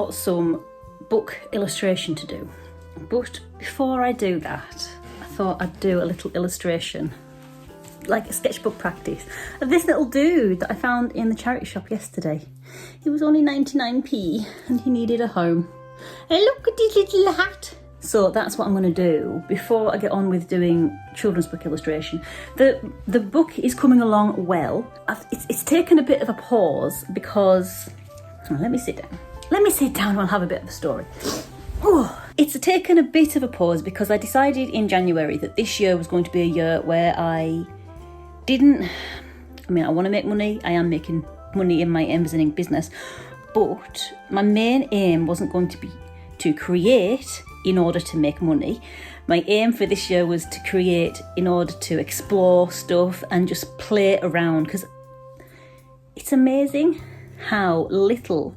got some book illustration to do. But before I do that, I thought I'd do a little illustration, like a sketchbook practice, of this little dude that I found in the charity shop yesterday. He was only 99p and he needed a home. And look at his little hat. So that's what I'm going to do before I get on with doing children's book illustration. The book is coming along well. It's taken a bit of a pause because... Oh, let me sit down. Let me sit down and I'll have a bit of a story. Oh, it's taken a bit of a pause because I decided in January that this year was going to be a year where I want to make money. I am making money in my Amazon business, but my main aim wasn't going to be to create in order to make money. My aim for this year was to create in order to explore stuff and just play around, because it's amazing how little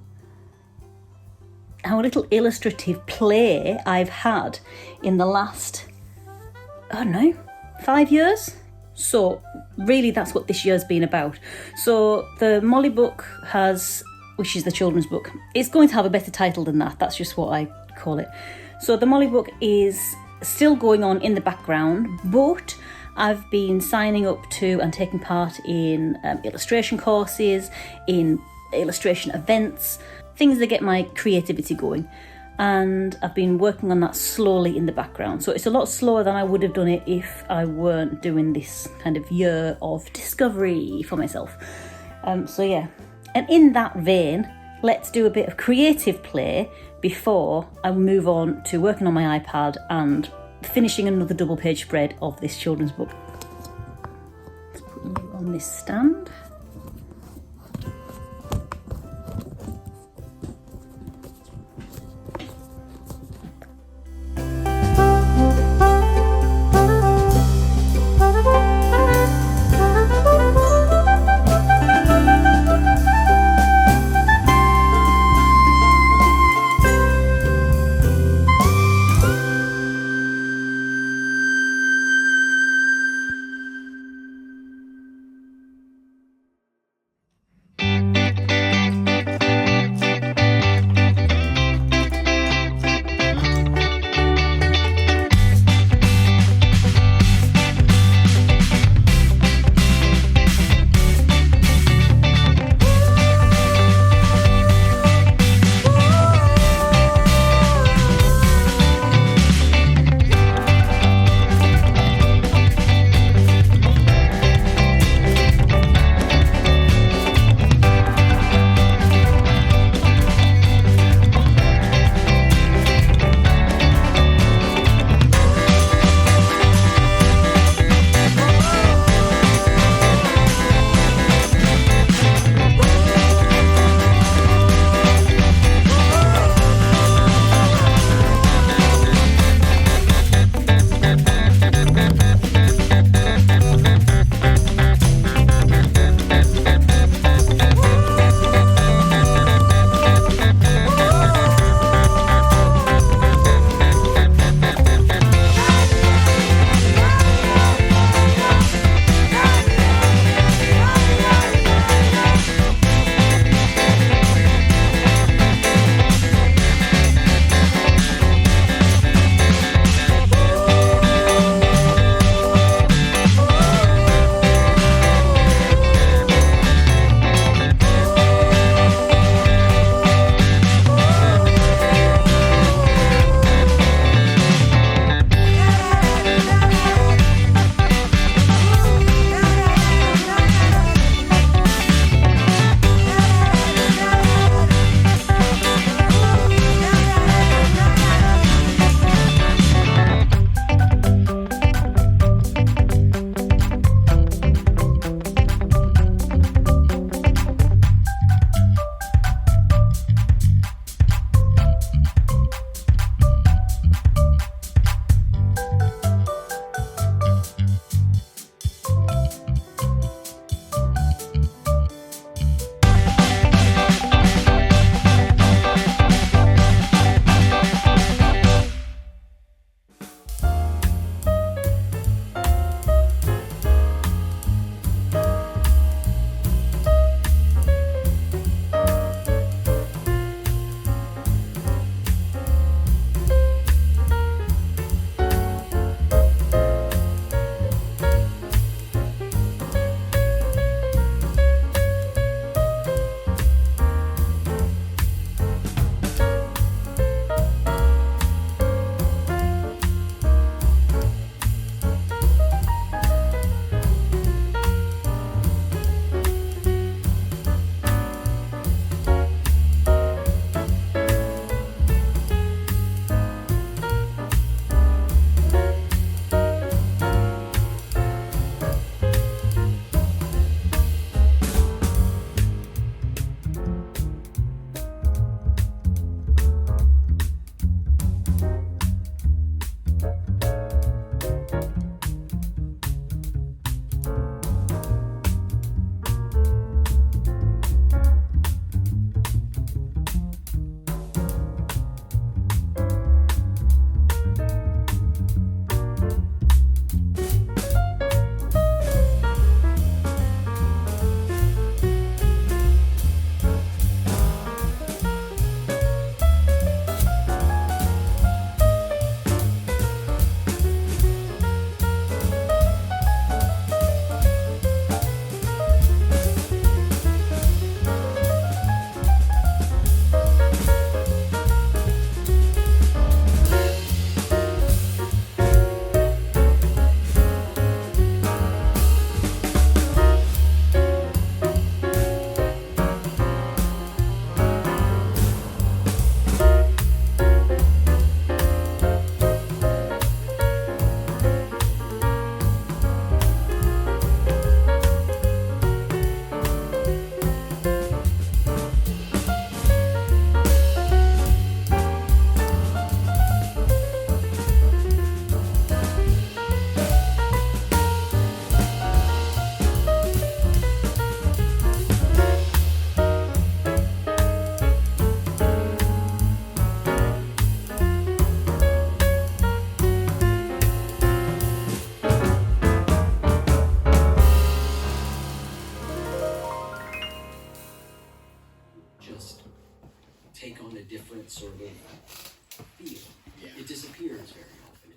illustrative play I've had in the last, 5 years. So really that's what this year's been about. So the Molly book which is the children's book, it's going to have a better title than that. That's just what I call it. So the Molly book is still going on in the background, but I've been signing up to and taking part in illustration courses, in illustration events, things that get my creativity going. And I've been working on that slowly in the background. So it's a lot slower than I would have done it if I weren't doing this kind of year of discovery for myself. So yeah, and in that vein, let's do a bit of creative play before I move on to working on my iPad and finishing another double page spread of this children's book. Let's put you on this stand.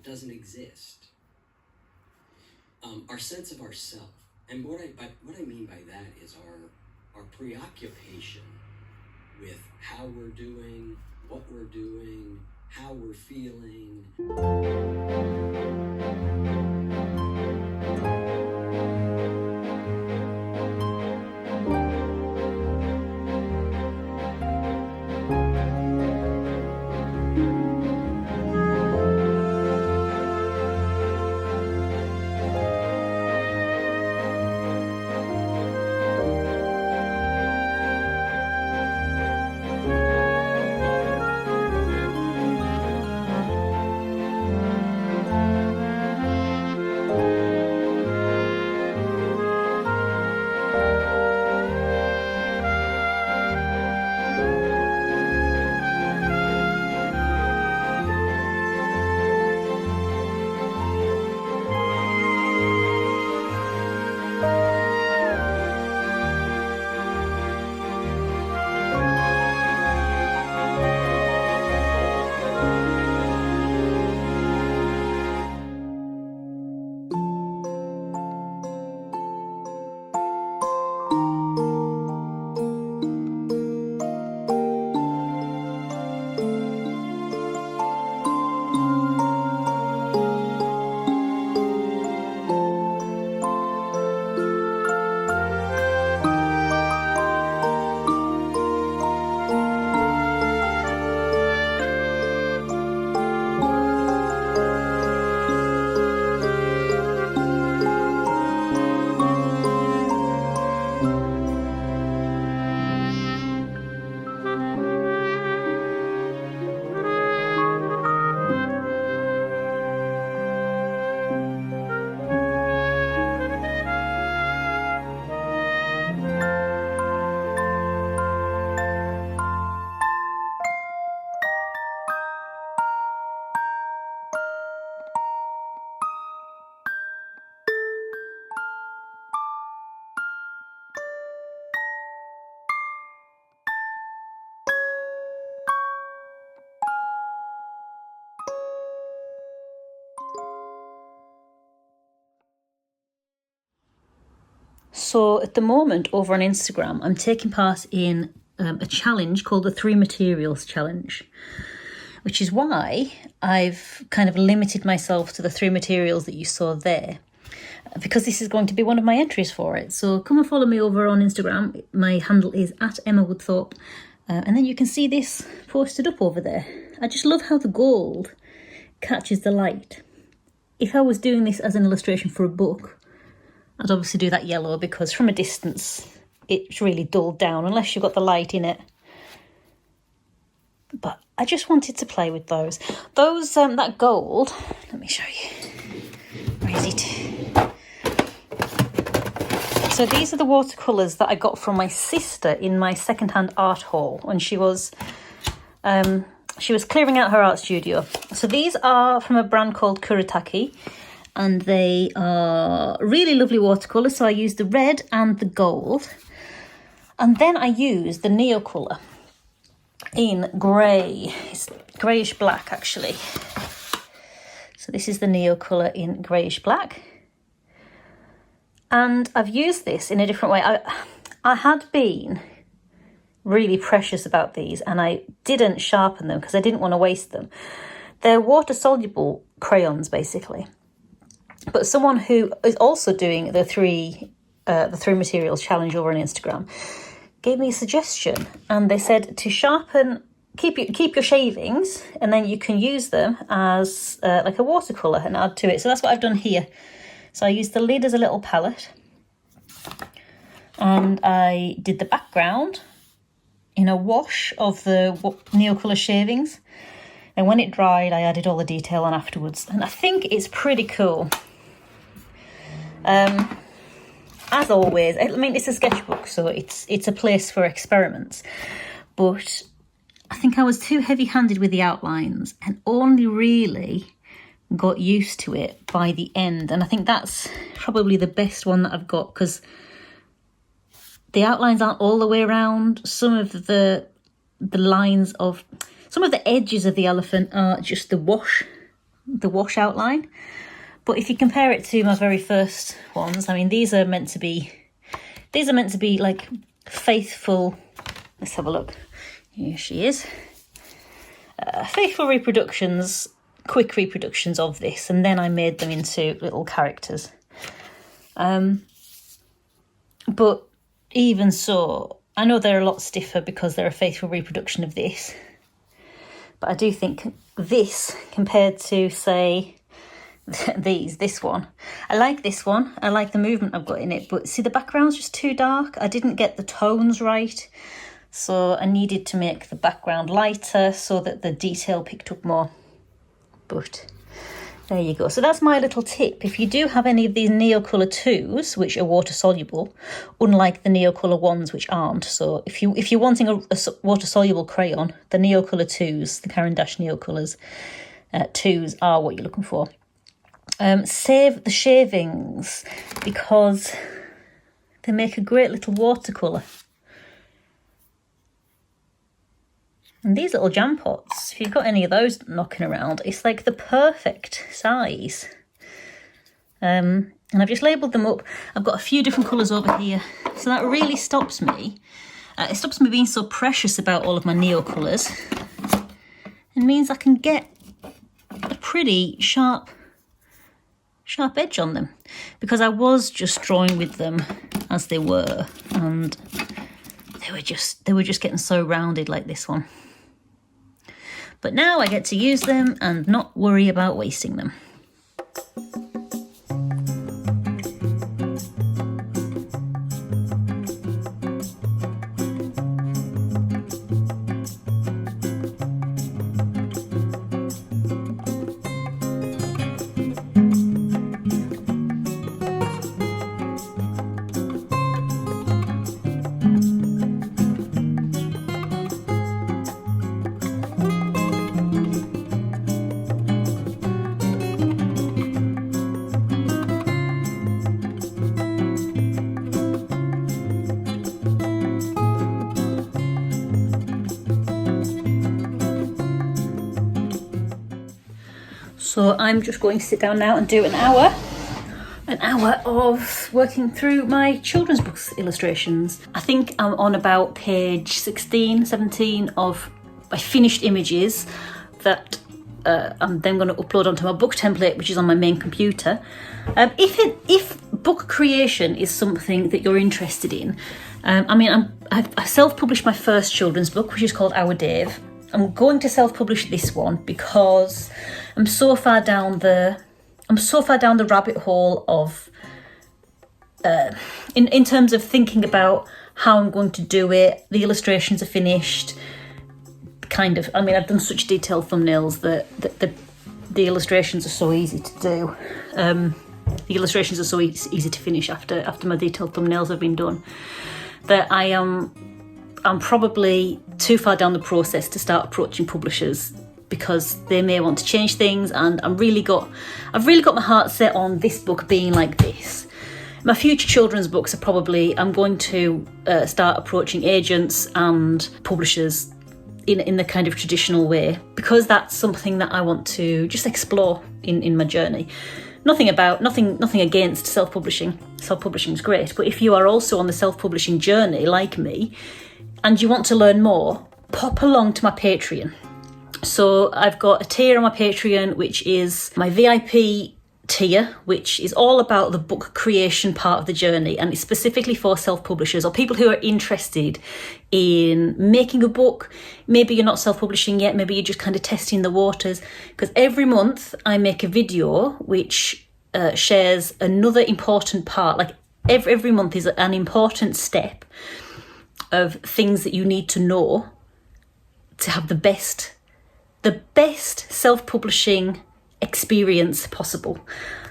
It doesn't exist. Our sense of ourself, and what I mean by that is our preoccupation with how we're doing, what we're doing, how we're feeling. So at the moment over on Instagram, I'm taking part in a challenge called the 3 Materials Challenge, which is why I've kind of limited myself to the 3 materials that you saw there, because this is going to be one of my entries for it. So come and follow me over on Instagram. My handle is @EmmaWoodthorpe, and then you can see this posted up over there. I just love how the gold catches the light. If I was doing this as an illustration for a book, I'd obviously do that yellow, because from a distance it's really dulled down unless you've got the light in it. But I just wanted to play with those. That gold, let me show you. Where is it? So these are the watercolours that I got from my sister in my secondhand art haul when she was clearing out her art studio. So these are from a brand called Kuretake, and they are really lovely watercolours. So I used the red and the gold, and then I used the Neo colour in grey. It's greyish black actually. So this is the Neo colour in greyish black, and I've used this in a different way. I had been really precious about these, and I didn't sharpen them because I didn't want to waste them. They're water soluble crayons basically. But someone who is also doing the three materials challenge over on Instagram gave me a suggestion, and they said to sharpen, keep your shavings, and then you can use them as like a watercolour and add to it. So that's what I've done here. So I used the lid as a little palette, and I did the background in a wash of the Neo colour shavings. And when it dried, I added all the detail on afterwards, and I think it's pretty cool. As always, I mean, it's a sketchbook, so it's a place for experiments. But I think I was too heavy-handed with the outlines and only really got used to it by the end. And I think that's probably the best one that I've got, because the outlines aren't all the way around. Some of the lines of, some of the edges of the elephant are just the wash the wash outline. But if you compare it to my very first ones, I mean, these are meant to be like faithful. Let's have a look. Here she is. Faithful reproductions, quick reproductions of this, and then I made them into little characters. But even so, I know they're a lot stiffer because they're a faithful reproduction of this. But I do think this, compared to, say, this one, I like this one. I like the movement I've got in it. But see, the background's just too dark. I didn't get the tones right. So I needed to make the background lighter so that the detail picked up more. But there you go. So that's my little tip. If you do have any of these Neocolor 2s, which are water soluble, unlike the Neocolor 1s, which aren't. So if you're wanting a water soluble crayon, the Neocolor 2s, the Caran d'Ache Neocolors 2s are what you're looking for. Save the shavings because they make a great little watercolour. And these little jam pots, if you've got any of those knocking around, it's like the perfect size. And I've just labelled them up. I've got a few different colours over here. So that really stops me. It stops me being so precious about all of my Neo colours. It means I can get a pretty sharp edge on them. Because I was just drawing with them as they were. And they were just getting so rounded like this one. But now I get to use them and not worry about wasting them. So I'm just going to sit down now and do an hour of working through my children's books illustrations. I think I'm on about page 16, 17 of my finished images that I'm then going to upload onto my book template, which is on my main computer. If book creation is something that you're interested in, I self-published my first children's book, which is called Our Dave. I'm going to self-publish this one because I'm so far down the rabbit hole of in terms of thinking about how I'm going to do it. The illustrations are finished. I've done such detailed thumbnails that the illustrations are so easy to do. The illustrations are so easy to finish after my detailed thumbnails have been done that I'm probably too far down the process to start approaching publishers because they may want to change things, and I've really got my heart set on this book being like this. My future children's books I'm going to start approaching agents and publishers in the kind of traditional way, because that's something that I want to just explore in my journey. Nothing against self-publishing. Self-publishing is great, but if you are also on the self-publishing journey like me and you want to learn more, pop along to my Patreon. So I've got a tier on my Patreon, which is my VIP tier, which is all about the book creation part of the journey, and it's specifically for self-publishers or people who are interested in making a book. Maybe you're not self-publishing yet, maybe you're just kind of testing the waters, because every month I make a video which shares another important part. Like every month is an important step of things that you need to know to have the best self-publishing experience possible.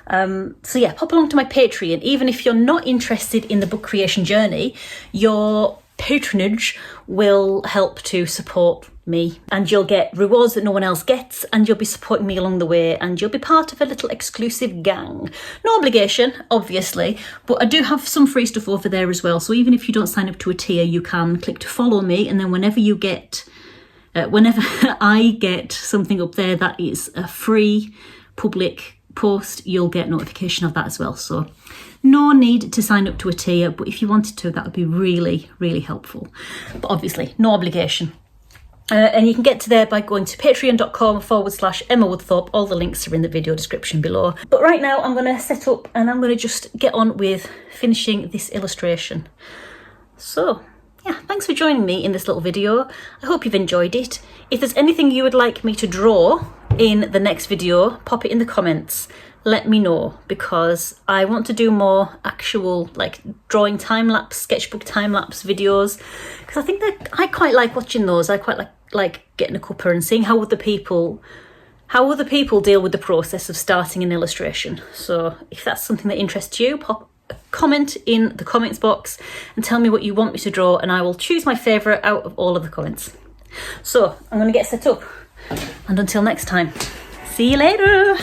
Pop along to my Patreon. Even if you're not interested in the book creation journey, your patronage will help to support me, and you'll get rewards that no one else gets, and you'll be supporting me along the way, and you'll be part of a little exclusive gang. No obligation, obviously, but I do have some free stuff over there as well. So even if you don't sign up to a tier, you can click to follow me, and then whenever I get something up there that is free public post, you'll get notification of that as well. So no need to sign up to a tier, but if you wanted to, that would be really, really helpful. But obviously, no obligation. And you can get to there by going to patreon.com/Emma Woodthorpe. All the links are in the video description below. But right now I'm going to set up and I'm going to just get on with finishing this illustration. So yeah, thanks for joining me in this little video. I hope you've enjoyed it. If there's anything you would like me to draw in the next video, pop it in the comments. Let me know, because I want to do more actual like drawing time-lapse, sketchbook time-lapse videos, because I think that I quite like watching those. I quite like getting a cuppa and seeing how other people deal with the process of starting an illustration. So if that's something that interests you, pop a comment in the comments box and tell me what you want me to draw, and I will choose my favourite out of all of the comments. So I'm going to get set up, and until next time, see you later.